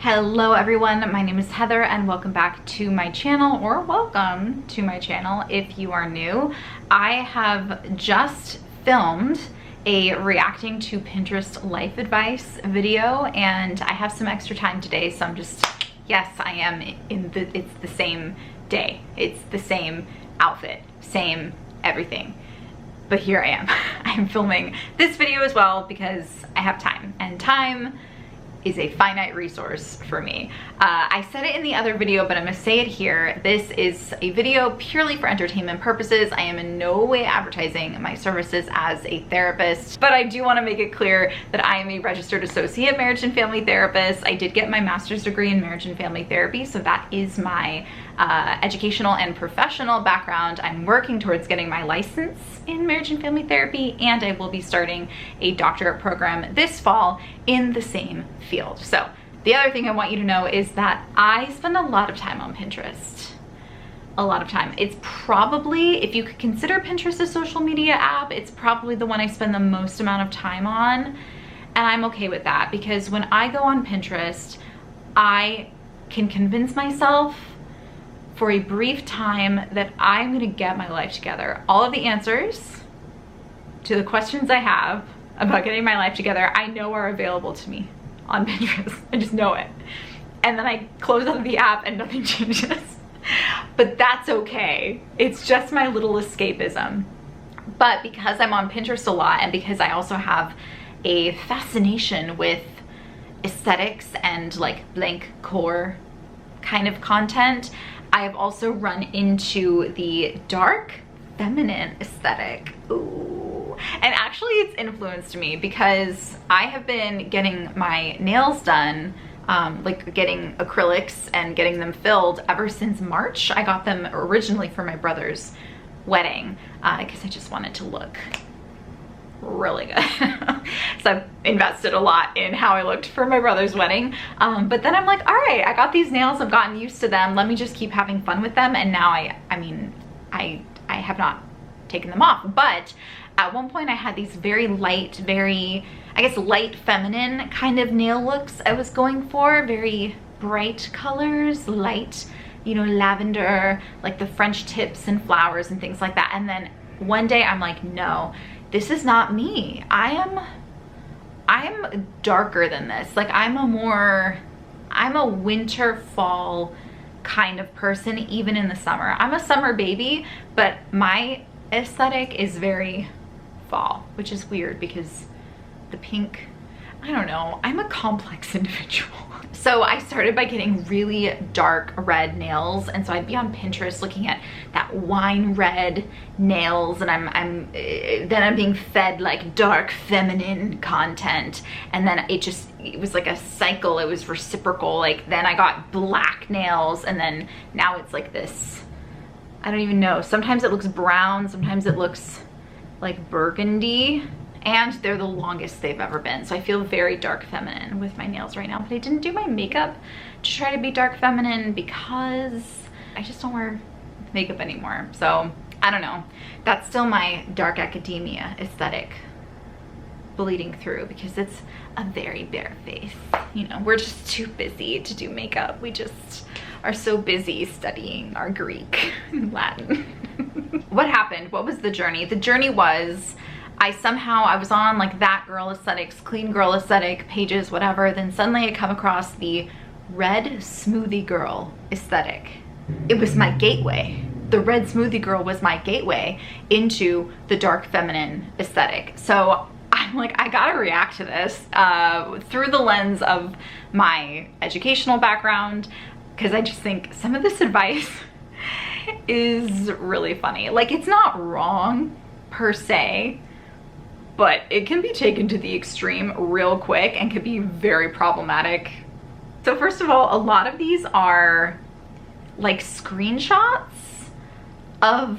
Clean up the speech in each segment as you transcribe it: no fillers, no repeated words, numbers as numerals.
Hello everyone, my name is Heather and welcome back to my channel, or welcome to my channel if you are new. I have just filmed a reacting to Pinterest life advice video and I have some extra time today, so I'm just, yes, I am it's the same day, it's the same outfit, same everything. But here I am. I'm filming this video as well because I have time, and time is a finite resource for me. I said it in the other video, but I'm gonna say it here. This is a video purely for entertainment purposes. I am in no way advertising my services as a therapist, but I do wanna make it clear that I am a registered associate marriage and family therapist. I did get my master's degree in marriage and family therapy, so that is my educational and professional background. I'm working towards getting my license in marriage and family therapy, and I will be starting a doctorate program this fall in the same field. So the other thing I want you to know is that I spend a lot of time on Pinterest. A lot of time. It's probably, if you could consider Pinterest a social media app, it's probably the one I spend the most amount of time on, and I'm okay with that because when I go on Pinterest, I can convince myself for a brief time that I'm gonna get my life together. All of the answers to the questions I have about getting my life together, I know are available to me on Pinterest. I just know it. And then I close out of the app and nothing changes. But that's okay. It's just my little escapism. But because I'm on Pinterest a lot, and because I also have a fascination with aesthetics and like blank core kind of content, I have also run into the dark feminine aesthetic. Ooh. And actually it's influenced me because I have been getting my nails done, like getting acrylics and getting them filled ever since March. I got them originally for my brother's wedding because I just wanted to look really good. So I've invested a lot in how I looked for my brother's wedding, but then I'm like, all right, I got these nails, I've gotten used to them, let me just keep having fun with them. And now I have not taken them off. But at one point I had these very light, very, I guess, light feminine kind of nail looks I was going for, very bright colors, light, you know, lavender, like the French tips and flowers and things like that. And then one day I'm like, no, this is not me. I am darker than this. Like I'm a winter, fall kind of person, even in the summer. I'm a summer baby, but my aesthetic is very fall, which is weird because the pink, I don't know, I'm a complex individual. So I started by getting really dark red nails, and so I'd be on Pinterest looking at that wine red nails, and then I'm being fed like dark feminine content, and then it was like a cycle. It was reciprocal. Like then I got black nails, and then now it's like this, I don't even know, sometimes it looks brown, sometimes it looks like burgundy, and they're the longest they've ever been. So I feel very dark feminine with my nails right now, but I didn't do my makeup to try to be dark feminine because I just don't wear makeup anymore. So I don't know, that's still my dark academia aesthetic bleeding through because it's a very bare face. You know, we're just too busy to do makeup. We just are so busy studying our Greek and Latin. What happened? What was the journey? The journey was I was on like That Girl Aesthetics, Clean Girl Aesthetic pages, whatever. Then suddenly I come across the Red Smoothie Girl aesthetic. It was my gateway. The Red Smoothie Girl was my gateway into the dark feminine aesthetic. So I'm like, I gotta react to this through the lens of my educational background, because I just think some of this advice is really funny. Like, it's not wrong per se, but it can be taken to the extreme real quick and can be very problematic. So first of all, a lot of these are like screenshots of,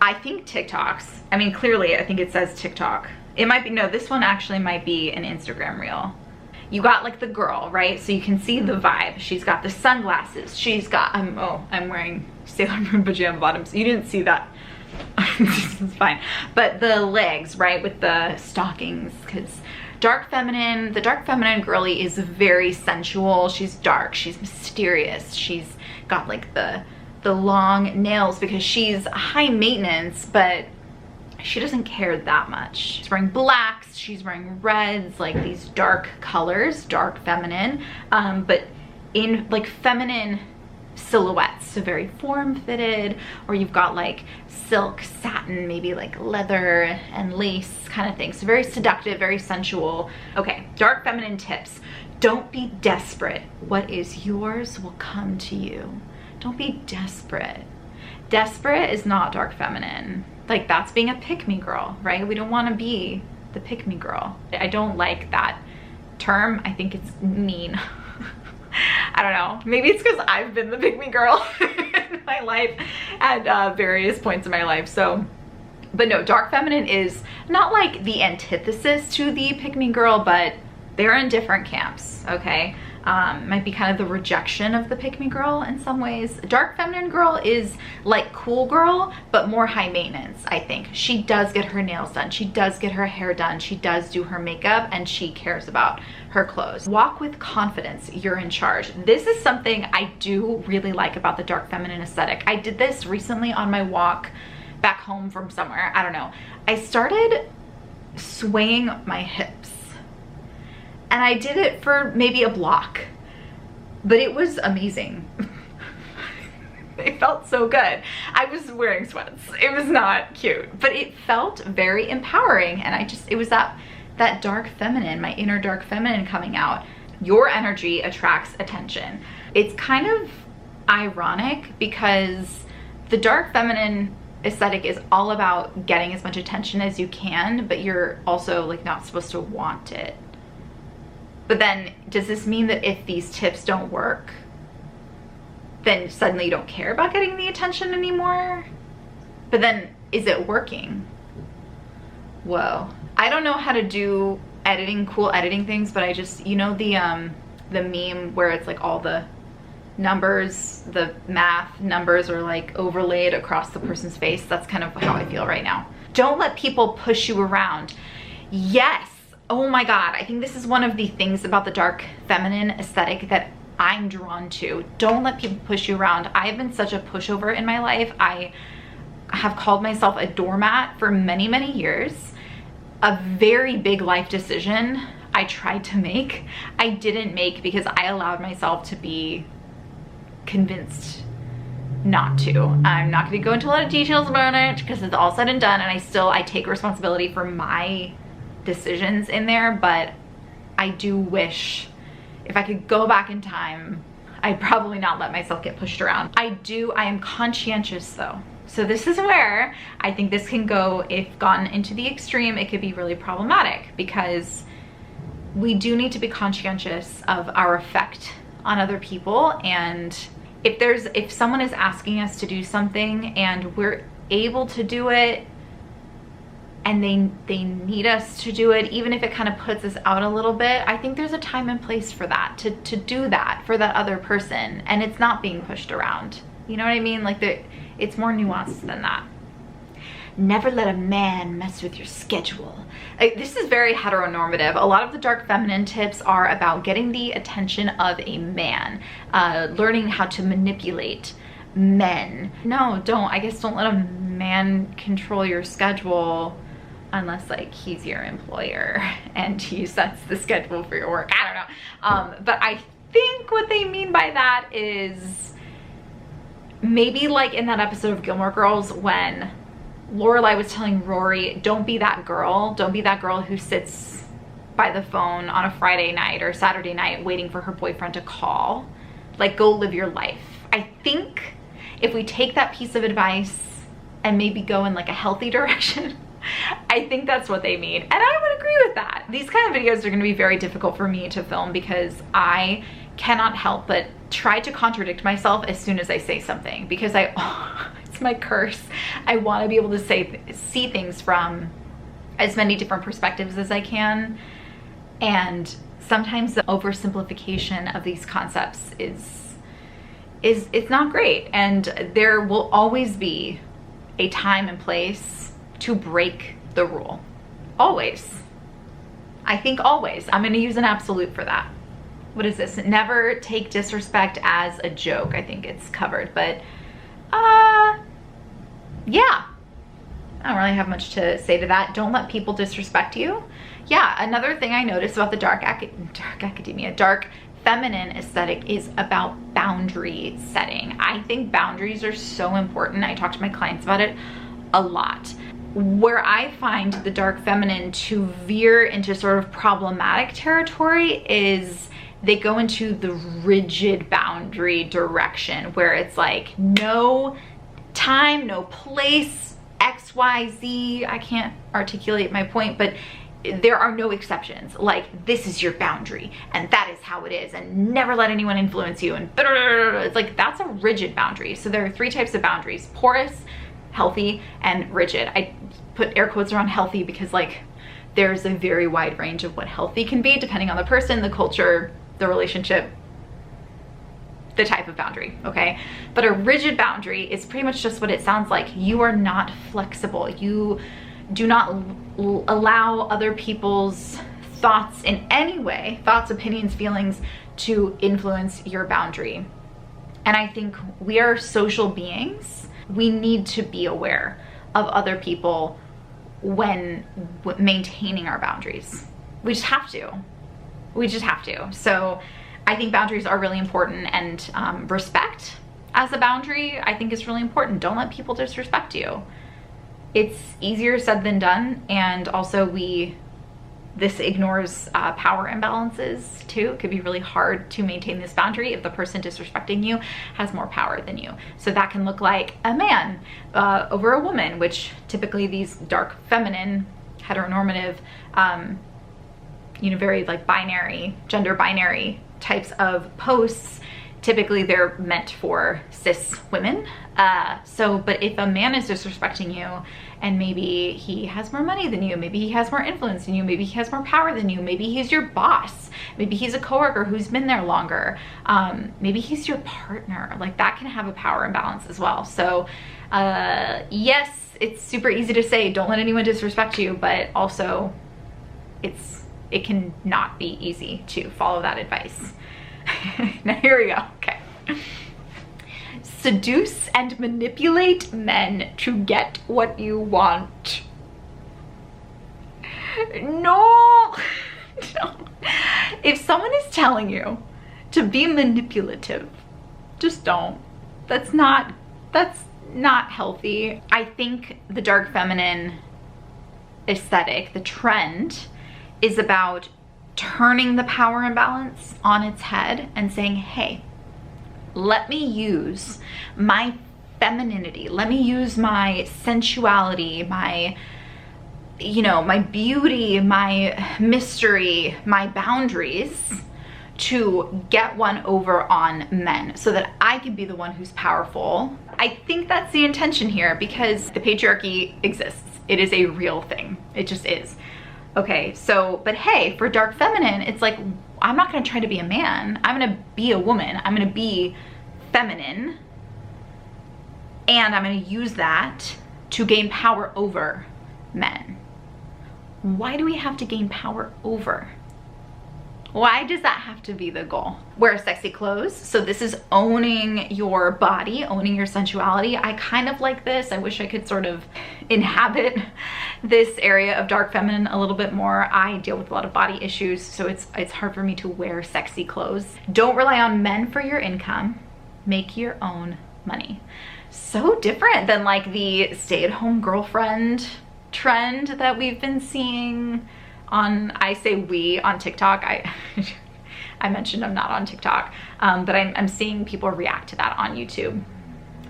I think, TikToks. I mean, clearly I think it says TikTok. It might be, no, this one actually might be an Instagram reel. You got like the girl, right? So you can see the vibe. She's got the sunglasses. She's got, I'm wearing Sailor Moon pajama bottoms. You didn't see that. This is fine. But the legs, right, with the stockings, because Dark feminine, the dark feminine girly is very sensual. She's dark, she's mysterious. She's got like the long nails because she's high maintenance, but she doesn't care that much. She's wearing blacks, she's wearing reds, like these dark colors, dark feminine, but in like feminine silhouettes, so very form-fitted, or you've got like silk, satin, maybe like leather and lace kind of thing. So very seductive, very sensual. Okay, dark feminine tips. Don't be desperate. What is yours will come to you. Don't be desperate. Desperate is not dark feminine. Like, that's being a pick-me girl, right? We don't want to be the pick-me girl. I don't like that term. I think it's mean. I don't know. Maybe it's because I've been the pick-me girl in my life at various points in my life. So, but no, dark feminine is not like the antithesis to the pick-me girl, but they're in different camps, okay? Might be kind of the rejection of the pick-me girl in some ways. Dark feminine girl is like cool girl, but more high maintenance, I think. She does get her nails done. She does get her hair done. She does do her makeup, and she cares about her clothes. Walk with confidence. You're in charge. This is something I do really like about the dark feminine aesthetic. I did this recently on my walk back home from somewhere. I don't know. I started swaying my hips. And I did it for maybe a block, but it was amazing. It felt so good. I was wearing sweats. It was not cute, but it felt very empowering. And it was that dark feminine, my inner dark feminine coming out. Your energy attracts attention. It's kind of ironic because the dark feminine aesthetic is all about getting as much attention as you can, but you're also like not supposed to want it. But then, does this mean that if these tips don't work, then suddenly you don't care about getting the attention anymore? But then, is it working? Whoa. I don't know how to do editing, cool editing things, but I just, you know the meme where it's like all the numbers, the math numbers are like overlaid across the person's face? That's kind of how I feel right now. Don't let people push you around. Yes. Oh my God, I think this is one of the things about the dark feminine aesthetic that I'm drawn to. Don't let people push you around. I've been such a pushover in my life. I have called myself a doormat for many, many years. A very big life decision I tried to make, I didn't make because I allowed myself to be convinced not to. I'm not gonna go into a lot of details about it because it's all said and done, and I take responsibility for my decisions in there, but I do wish if I could go back in time, I'd probably not let myself get pushed around. I am conscientious though. So this is where I think this can go, if gotten into the extreme, it could be really problematic because we do need to be conscientious of our effect on other people. And if someone is asking us to do something and we're able to do it, and they need us to do it, even if it kind of puts us out a little bit, I think there's a time and place for that, to do that for that other person, and it's not being pushed around. You know what I mean? Like, it's more nuanced than that. Never let a man mess with your schedule. This is very heteronormative. A lot of the dark feminine tips are about getting the attention of a man, learning how to manipulate men. No, don't. I guess don't let a man control your schedule unless like he's your employer and he sets the schedule for your work. I don't know. But I think what they mean by that is maybe like in that episode of Gilmore Girls when Lorelai was telling Rory, don't be that girl. Don't be that girl who sits by the phone on a Friday night or Saturday night waiting for her boyfriend to call. Like, go live your life. I think if we take that piece of advice and maybe go in like a healthy direction, I think that's what they mean. And I would agree with that. These kind of videos are gonna be very difficult for me to film because I cannot help but try to contradict myself as soon as I say something because it's my curse. I wanna be able to see things from as many different perspectives as I can. And sometimes the oversimplification of these concepts it's not great. And there will always be a time and place to break the rule. Always. I think always. I'm gonna use an absolute for that. What is this? Never take disrespect as a joke. I think it's covered, but yeah. I don't really have much to say to that. Don't let people disrespect you. Yeah, another thing I noticed about the dark feminine aesthetic is about boundary setting. I think boundaries are so important. I talk to my clients about it a lot. Where I find the dark feminine to veer into sort of problematic territory is they go into the rigid boundary direction, where it's like no time, no place, XYZ. I can't articulate my point, but there are no exceptions. Like, this is your boundary and that is how it is, and never let anyone influence you, and it's like, that's a rigid boundary. So there are 3 types of boundaries: porous, healthy, and rigid. I put air quotes around healthy because like there's a very wide range of what healthy can be depending on the person, the culture, the relationship, the type of boundary, okay? But a rigid boundary is pretty much just what it sounds like. You are not flexible. You do not allow other people's thoughts in any way, thoughts, opinions, feelings, to influence your boundary. And I think we are social beings. We need to be aware of other people when maintaining our boundaries. We just have to. We just have to. So I think boundaries are really important, and respect as a boundary, I think, is really important. Don't let people disrespect you. It's easier said than done, and also this ignores power imbalances too. It could be really hard to maintain this boundary if the person disrespecting you has more power than you. So that can look like a man over a woman, which typically these dark feminine, heteronormative, very like binary, gender binary types of posts, typically they're meant for cis women. But if a man is disrespecting you, and maybe he has more money than you, maybe he has more influence than you, maybe he has more power than you, maybe he's your boss, maybe he's a coworker who's been there longer, maybe he's your partner, like that can have a power imbalance as well. So yes, it's super easy to say don't let anyone disrespect you, but also it can not be easy to follow that advice. Now here we go. Okay. Seduce and manipulate men to get what you want. No. No. If someone is telling you to be manipulative, just don't. That's not healthy. I think the dark feminine aesthetic, the trend, is about turning the power imbalance on its head and saying, hey, let me use my femininity, let me use my sensuality, my beauty, my mystery, my boundaries to get one over on men so that I can be the one who's powerful. I think that's the intention here, because the patriarchy exists. It is a real thing. It just is. Okay, so, but hey, for dark feminine, it's like, I'm not gonna try to be a man. I'm gonna be a woman. I'm gonna be feminine. And I'm gonna use that to gain power over men. Why do we have to gain power over? Why does that have to be the goal? Wear sexy clothes. So this is owning your body, owning your sensuality. I kind of like this. I wish I could sort of inhabit this area of dark feminine a little bit more. I deal with a lot of body issues, so it's hard for me to wear sexy clothes. Don't rely on men for your income. Make your own money. So different than like the stay-at-home girlfriend trend that we've been seeing on, I say we, on TikTok. I mentioned I'm not on TikTok, but I'm seeing people react to that on YouTube.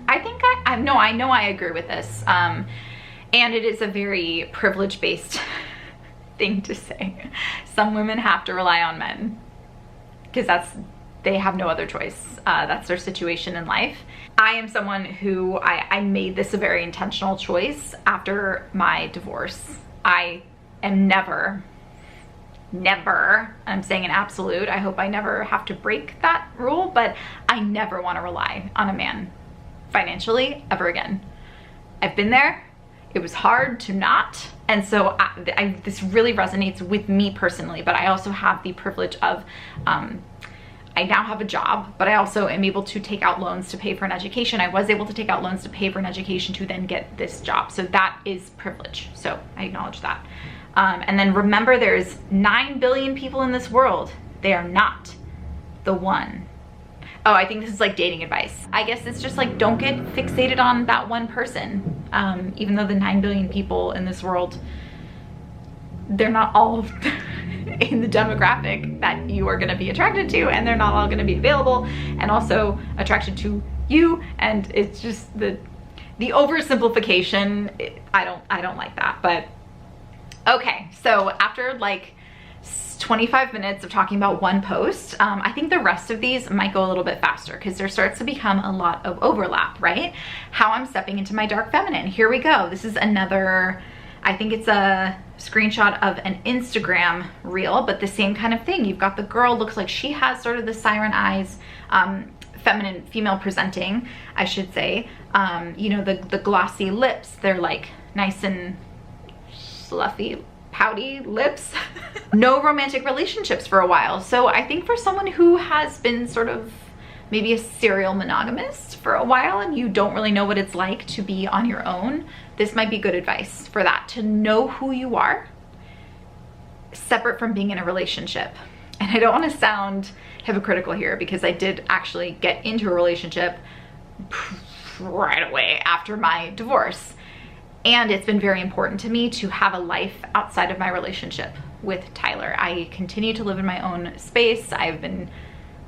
I think I know I agree with this. And it is a very privilege-based thing to say. Some women have to rely on men because they have no other choice. That's their situation in life. I am someone who, I made this a very intentional choice after my divorce. I am never, I'm saying an absolute, I hope I never have to break that rule, but I never want to rely on a man financially ever again. I've been there. It was hard to not. And so this really resonates with me personally, but I also have the privilege of, I now have a job, but I also am able to take out loans to pay for an education. I was able to take out loans to pay for an education to then get this job. So that is privilege. So I acknowledge that. And then remember, there's 9 billion people in this world. They are not the one. Oh, I think this is like dating advice. I guess it's just like, don't get fixated on that one person. Even though the 9 billion people in this world, they're not all in the demographic that you are gonna be attracted to, and they're not all gonna be available and also attracted to you. And it's just the oversimplification. I don't like that. But okay, so after like 25 minutes of talking about one post, I think the rest of these might go a little bit faster because there starts to become a lot of overlap, right? How I'm stepping into my dark feminine. Here we go. This is another, I think it's a screenshot of an Instagram reel, but the same kind of thing. You've got the girl, looks like she has sort of the siren eyes, feminine, female presenting, I should say. You know, the glossy lips, they're like nice and fluffy, pouty lips. No romantic relationships for a while. So I think for someone who has been sort of maybe a serial monogamist for a while and you don't really know what it's like to be on your own, this might be good advice for that, to know who you are separate from being in a relationship. And I don't want to sound hypocritical here because I did actually get into a relationship right away after my divorce. And it's been very important to me to have a life outside of my relationship with Tyler. I continue to live in my own space. I've been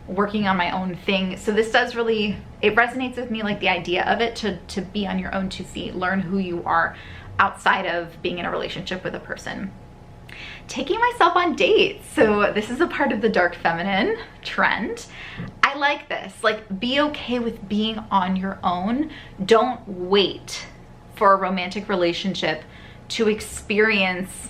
working on my own thing. So this does really, it resonates with me, like the idea of it, to be on your own 2 feet, learn who you are outside of being in a relationship with a person. Taking myself on dates. So this is a part of the dark feminine trend. I like this, like be okay with being on your own. Don't wait for a romantic relationship to experience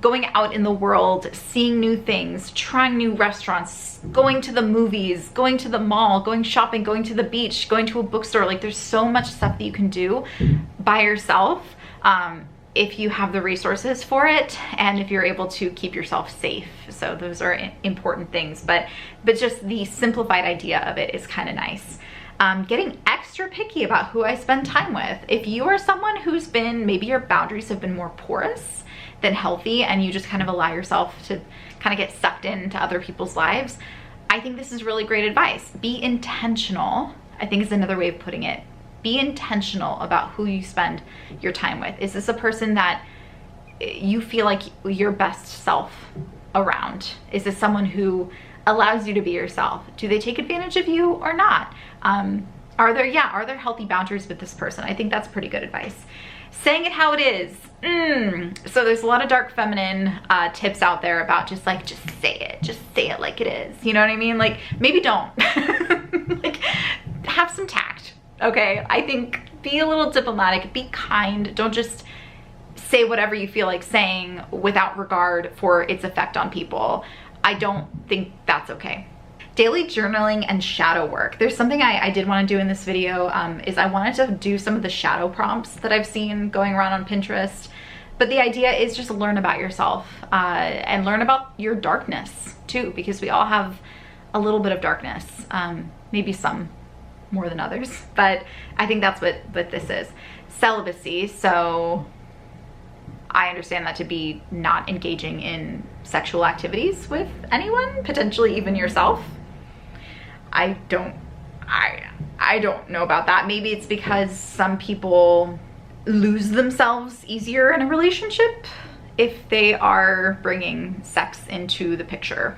going out in the world, seeing new things, trying new restaurants, going to the movies, going to the mall, going shopping, going to the beach, going to a bookstore. Like there's so much stuff that you can do by yourself if you have the resources for it and if you're able to keep yourself safe. So those are important things, but just the simplified idea of it is kind of nice. Getting extra picky about who I spend time with. If you are someone who's been, maybe your boundaries have been more porous than healthy and you just kind of allow yourself to kind of get sucked into other people's lives, I think this is really great advice. Be intentional, I think is another way of putting it. Be intentional about who you spend your time with. Is this a person that you feel like your best self around? Is this someone who allows you to be yourself? Do they take advantage of you or not? Are there healthy boundaries with this person? I think that's pretty good advice. Saying it how it is. So there's a lot of dark feminine tips out there about just say it like it is. You know what I mean? Like maybe don't. Like have some tact. Okay, I think be a little diplomatic, be kind. Don't just say whatever you feel like saying without regard for its effect on people. I don't think that's okay. Daily journaling and shadow work. There's something I did want to do in this video, is I wanted to do some of the shadow prompts that I've seen going around on Pinterest. But the idea is just learn about yourself and learn about your darkness too, because we all have a little bit of darkness, maybe some more than others, but I think that's what this is. Celibacy, so I understand that to be not engaging in sexual activities with anyone, potentially even yourself. I don't know about that. Maybe it's because some people lose themselves easier in a relationship if they are bringing sex into the picture.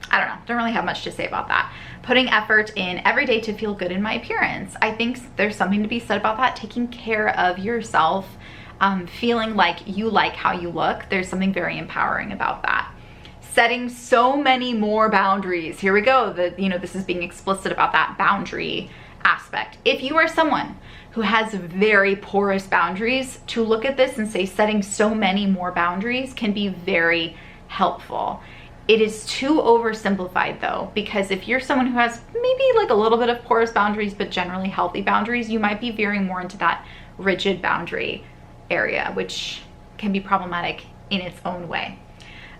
I don't know, don't really have much to say about that. Putting effort in every day to feel good in my appearance. I think there's something to be said about that. Taking care of yourself, feeling like you like how you look. There's something very empowering about that. Setting so many more boundaries. Here we go. This is being explicit about that boundary aspect. If you are someone who has very porous boundaries, to look at this and say setting so many more boundaries can be very helpful. It is too oversimplified though, because if you're someone who has maybe like a little bit of porous boundaries, but generally healthy boundaries, you might be veering more into that rigid boundary area, which can be problematic in its own way.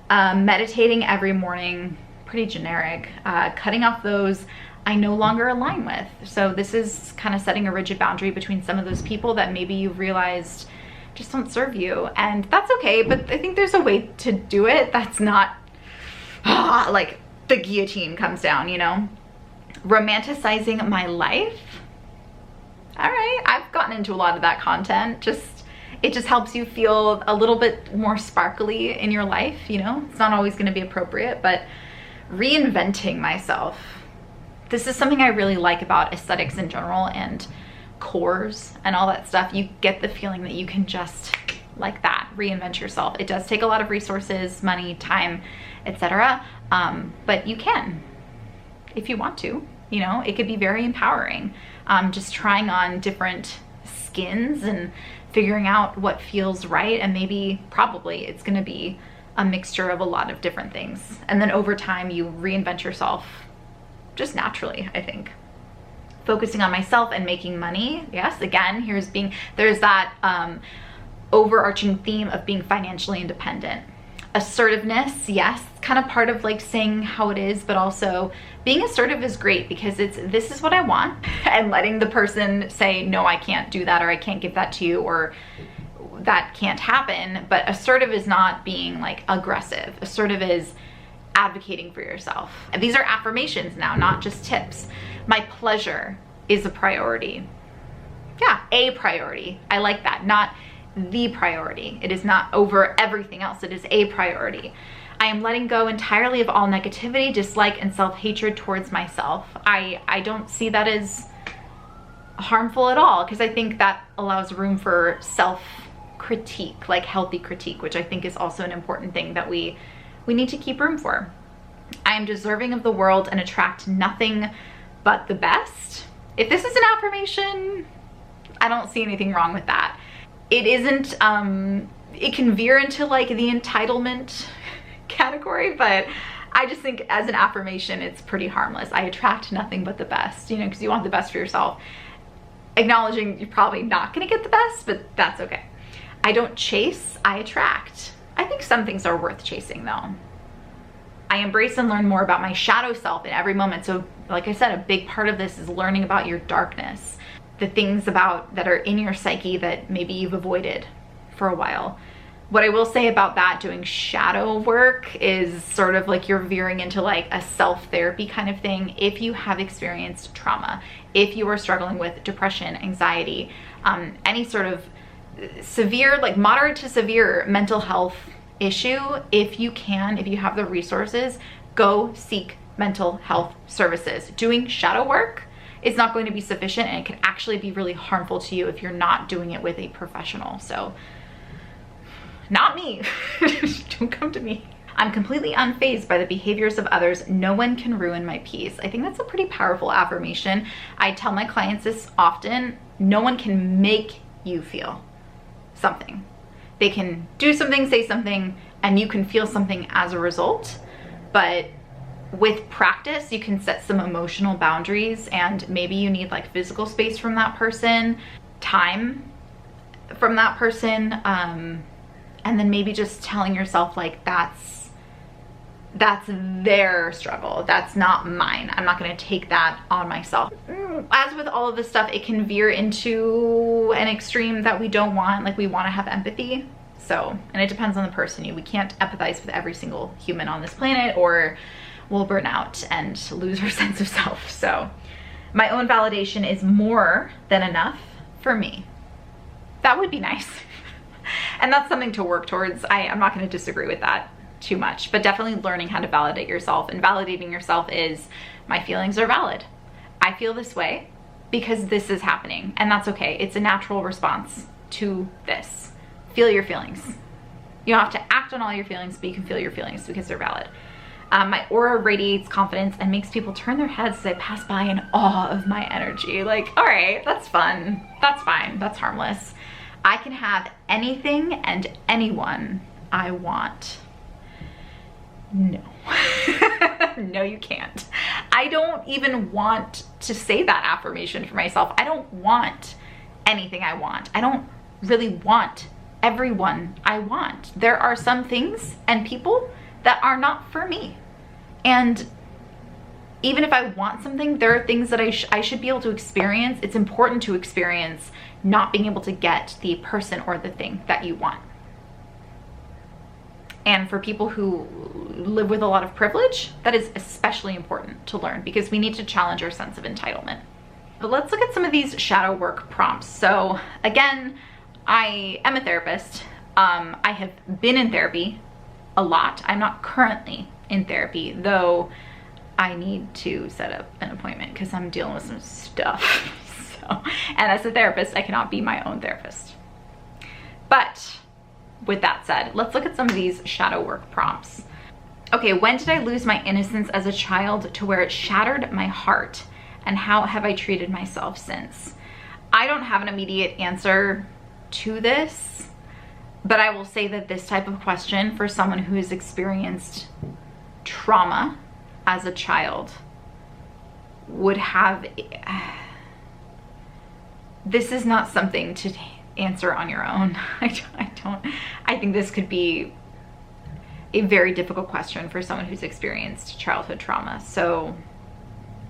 Meditating every morning, pretty generic. Cutting off those I no longer align with. So this is kind of setting a rigid boundary between some of those people that maybe you've realized just don't serve you. And that's okay, but I think there's a way to do it that's not like the guillotine comes down, you know? Romanticizing my life. All right, I've gotten into a lot of that content. It just helps you feel a little bit more sparkly in your life, you know? It's not always gonna be appropriate, but reinventing myself. This is something I really like about aesthetics in general and cores and all that stuff. You get the feeling that you can just, like that, reinvent yourself. It does take a lot of resources, money, time, etc. But you can, if you want to, you know? It could be very empowering. Just trying on different skins and figuring out what feels right, and probably it's gonna be a mixture of a lot of different things. And then over time, you reinvent yourself just naturally, I think. Focusing on myself and making money. Yes, again, there's that overarching theme of being financially independent. Assertiveness, yes, kind of part of like saying how it is, but also being assertive is great because this is what I want, and letting the person say, no, I can't do that, or I can't give that to you, or that can't happen. But assertive is not being like aggressive. Assertive is advocating for yourself. And these are affirmations now, not just tips. My pleasure is a priority. Yeah, a priority. I like that. Not the priority. It is not over everything else. It is a priority. I am letting go entirely of all negativity, dislike, and self-hatred towards myself. I don't see that as harmful at all, because I think that allows room for self-critique, like healthy critique, which I think is also an important thing that we need to keep room for. I am deserving of the world and attract nothing but the best. If this is an affirmation, I don't see anything wrong with that. It isn't, it can veer into like the entitlement category, but I just think as an affirmation, it's pretty harmless. I attract nothing but the best, you know, because you want the best for yourself. Acknowledging you're probably not gonna get the best, but that's okay. I don't chase, I attract. I think some things are worth chasing though. I embrace and learn more about my shadow self in every moment. So like I said, a big part of this is learning about your darkness, the things that are in your psyche that maybe you've avoided for a while. What I will say about that, doing shadow work, is sort of like you're veering into like a self-therapy kind of thing. If you have experienced trauma, if you are struggling with depression, anxiety, any sort of severe, like moderate to severe mental health issue, if you have the resources, go seek mental health services. Doing shadow work is not going to be sufficient, and it can actually be really harmful to you if you're not doing it with a professional. So not me. Don't come to me. I'm completely unfazed by the behaviors of others. No one can ruin my peace. I think that's a pretty powerful affirmation. I tell my clients this often. No one can make you feel something. They can do something, say something, and you can feel something as a result. But with practice, you can set some emotional boundaries, and maybe you need like physical space from that person, time from that person, and then maybe just telling yourself like that's their struggle, that's not mine. I'm not going to take that on myself. As with all of this stuff, it can veer into an extreme that we don't want. Like, we want to have empathy. So, and it depends on the person. We can't empathize with every single human on this planet, or we'll burn out and lose our sense of self. So my own validation is more than enough for me. That would be nice. And that's something to work towards. I'm not going to disagree with that too much, but definitely learning how to validate yourself. And validating yourself is, my feelings are valid. I feel this way because this is happening, and that's okay. It's a natural response to this. Feel your feelings. You don't have to act on all your feelings, but you can feel your feelings because they're valid. My aura radiates confidence and makes people turn their heads as I pass by in awe of my energy. Like, all right, that's fun. That's fine. That's harmless. I can have anything and anyone I want. No. No, you can't. I don't even want to say that affirmation for myself. I don't want anything I want. I don't really want everyone I want. There are some things and people that are not for me. And even if I want something, there are things that I should be able to experience. It's important to experience not being able to get the person or the thing that you want. And for people who live with a lot of privilege, that is especially important to learn, because we need to challenge our sense of entitlement. But let's look at some of these shadow work prompts. So again, I am a therapist. I have been in therapy a lot. I'm not currently in therapy, though I need to set up an appointment because I'm dealing with some stuff. And as a therapist, I cannot be my own therapist. But with that said, let's look at some of these shadow work prompts. Okay, when did I lose my innocence as a child to where it shattered my heart? And how have I treated myself since? I don't have an immediate answer to this, but I will say that this type of question for someone who has experienced trauma as a child would have, this is not something to answer on your own. I think this could be a very difficult question for someone who's experienced childhood trauma. So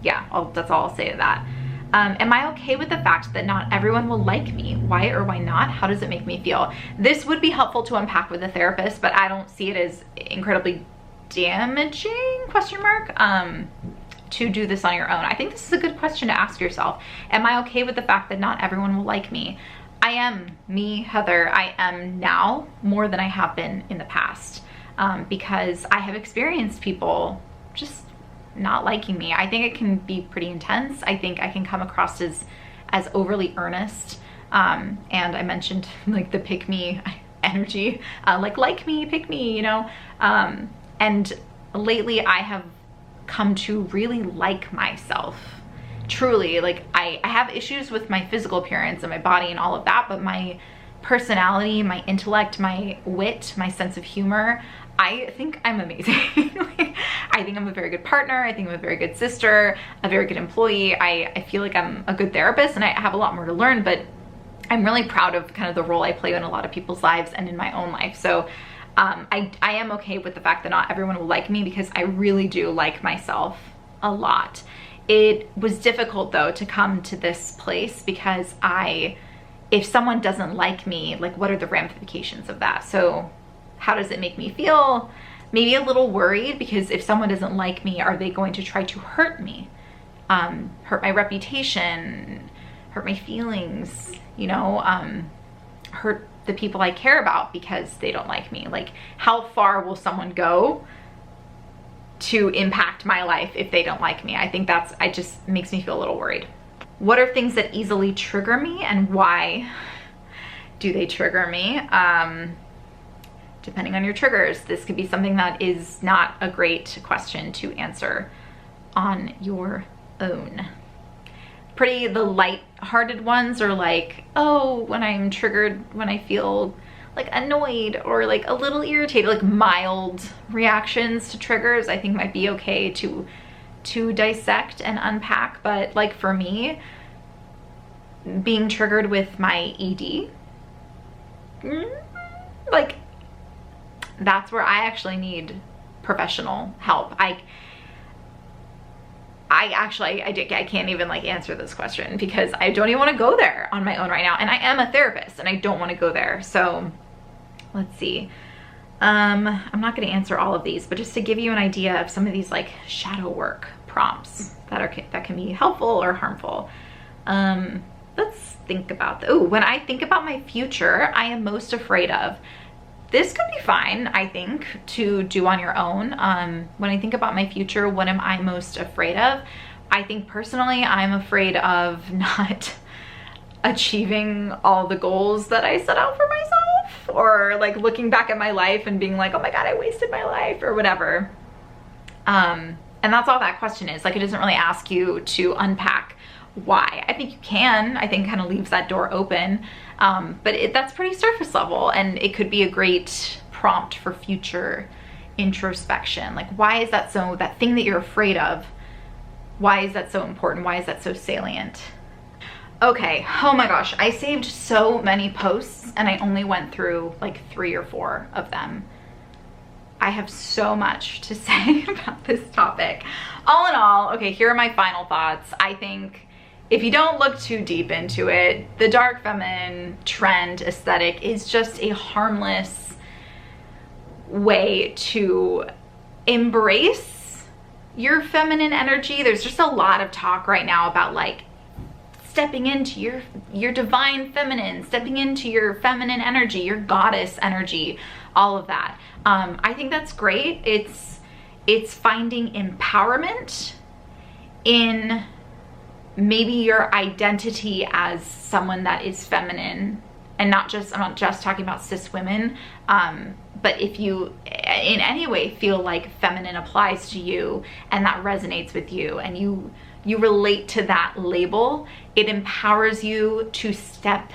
yeah, that's all I'll say to that. Am I okay with the fact that not everyone will like me? Why or why not? How does it make me feel? This would be helpful to unpack with a therapist, but I don't see it as incredibly damaging, question mark, to do this on your own. I think this is a good question to ask yourself. Am I okay with the fact that not everyone will like me? I am me, Heather. I am now more than I have been in the past, because I have experienced people just not liking me. I think it can be pretty intense. I think I can come across as overly earnest. And I mentioned like the pick me energy, like me, pick me, you know? And lately I have come to really like myself. Truly, like I have issues with my physical appearance and my body and all of that, but my personality, my intellect, my wit, my sense of humor, I think I'm amazing. I think I'm a very good partner. I think I'm a very good sister, a very good employee. I feel like I'm a good therapist, and I have a lot more to learn, but I'm really proud of kind of the role I play in a lot of people's lives and in my own life. So I am okay with the fact that not everyone will like me, because I really do like myself a lot. It was difficult though to come to this place, because if someone doesn't like me, like what are the ramifications of that? So how does it make me feel? Maybe a little worried, because if someone doesn't like me, are they going to try to hurt me? Hurt my reputation, hurt my feelings, you know, hurt the people I care about because they don't like me. Like, how far will someone go to impact my life if they don't like me? I think it just makes me feel a little worried. What are things that easily trigger me, and why do they trigger me? Depending on your triggers, this could be something that is not a great question to answer on your own. The light-hearted ones are like, oh, when I'm triggered, when I feel like annoyed or like a little irritated, like mild reactions to triggers, I think might be okay to dissect and unpack. But like for me, being triggered with my ED, like that's where I actually need professional help. I can't even like answer this question, because I don't even want to go there on my own right now. And I am a therapist and I don't want to go there. So let's see. I'm not going to answer all of these, but just to give you an idea of some of these like shadow work prompts that can be helpful or harmful. Let's think about when I think about my future, I am most afraid of. This could be fine, I think, to do on your own. When I think about my future, what am I most afraid of? I think personally, I'm afraid of not achieving all the goals that I set out for myself, or like looking back at my life and being like, oh my God, I wasted my life or whatever. And that's all that question is. Like, it doesn't really ask you to unpack why. I think you can. I think kind of leaves that door open. But that's pretty surface level, and it could be a great prompt for future introspection. Like, why is that so, that thing that you're afraid of, why is that so important? Why is that so salient? Okay, oh my gosh, I saved so many posts and I only went through like 3 or 4 of them. I have so much to say about this topic. All in all, okay, here are my final thoughts. I think if you don't look too deep into it, the dark feminine trend aesthetic is just a harmless way to embrace your feminine energy. There's just a lot of talk right now about like stepping into your divine feminine, stepping into your feminine energy, your goddess energy, all of that. I think that's great. It's finding empowerment in maybe your identity as someone that is feminine, and I'm not just talking about cis women, but if you in any way feel like feminine applies to you and that resonates with you and you relate to that label, it empowers you to step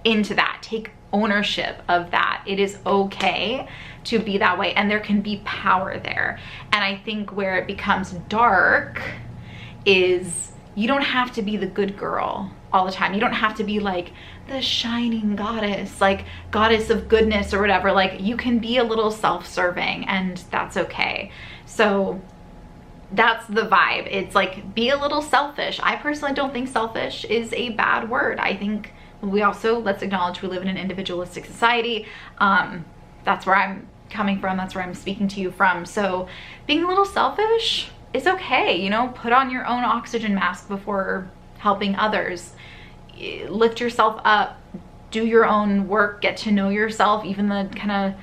into that, take ownership of that. It is okay to be that way, and there can be power there. And I think where it becomes dark is you don't have to be the good girl all the time. You don't have to be like the shining goddess, like goddess of goodness or whatever. Like, you can be a little self-serving, and that's okay. So that's the vibe. It's like, be a little selfish. I personally don't think selfish is a bad word. I think we also, let's acknowledge we live in an individualistic society. That's where I'm coming from. That's where I'm speaking to you from. So being a little selfish is okay. You know, put on your own oxygen mask before helping others. Lift yourself up, do your own work, get to know yourself, even the kind of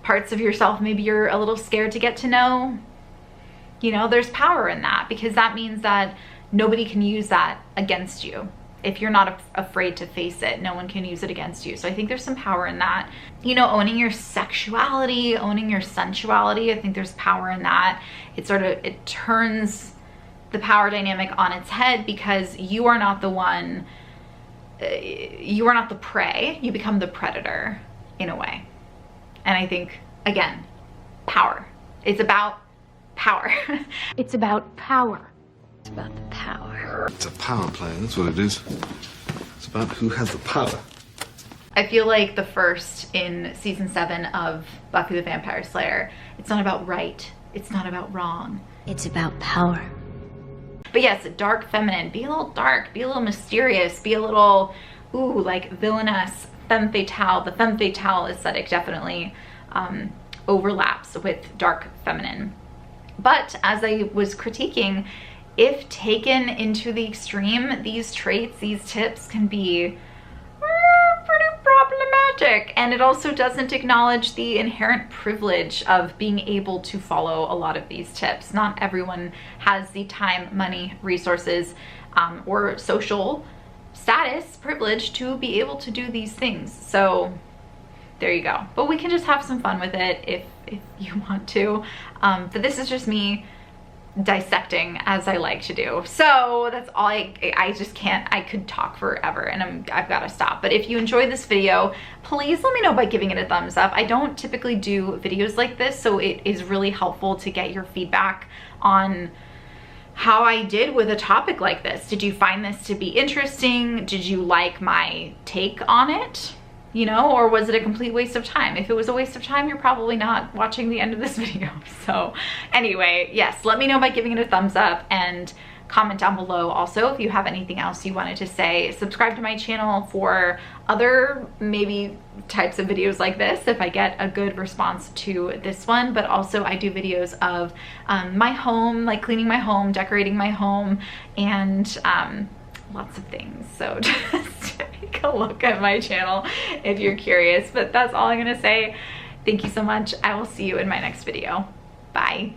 parts of yourself maybe you're a little scared to get to know. You know, there's power in that, because that means that nobody can use that against you. If you're not afraid to face it, no one can use it against you. So I think there's some power in that. You know, owning your sexuality, owning your sensuality, I think there's power in that. It turns the power dynamic on its head, because you are not the one, you are not the prey, you become the predator in a way. And I think, again, power. It's about power. It's about power. It's about the power. It's a power play, that's what it is. It's about who has the power. I feel like the first in season 7 of Buffy the Vampire Slayer, it's not about right, it's not about wrong. It's about power. But yes, dark feminine, be a little dark, be a little mysterious, be a little, ooh, like villainous, femme fatale. The femme fatale aesthetic definitely overlaps with dark feminine. But as I was critiquing, if taken into the extreme, these traits, these tips can be pretty problematic. And it also doesn't acknowledge the inherent privilege of being able to follow a lot of these tips. Not everyone has the time, money, resources, or social status, privilege to be able to do these things. So there you go. But we can just have some fun with it if you want to. But this is just me dissecting as I like to do. So that's all. I just can't, I could talk forever, and I've got to stop. But if you enjoyed this video, please let me know by giving it a thumbs up. I don't typically do videos like this, so it is really helpful to get your feedback on how I did with a topic like this. Did you find this to be interesting? Did you like my take on it? You know, or was it a complete waste of time? If it was a waste of time, you're probably not watching the end of this video. So anyway, yes, let me know by giving it a thumbs up, and comment down below also if you have anything else you wanted to say. Subscribe to my channel for other maybe types of videos like this if I get a good response to this one. But also I do videos of my home, like cleaning my home, decorating my home, and lots of things. So just take a look at my channel if you're curious. But that's all I'm gonna say. Thank you so much. I will see you in my next video. Bye.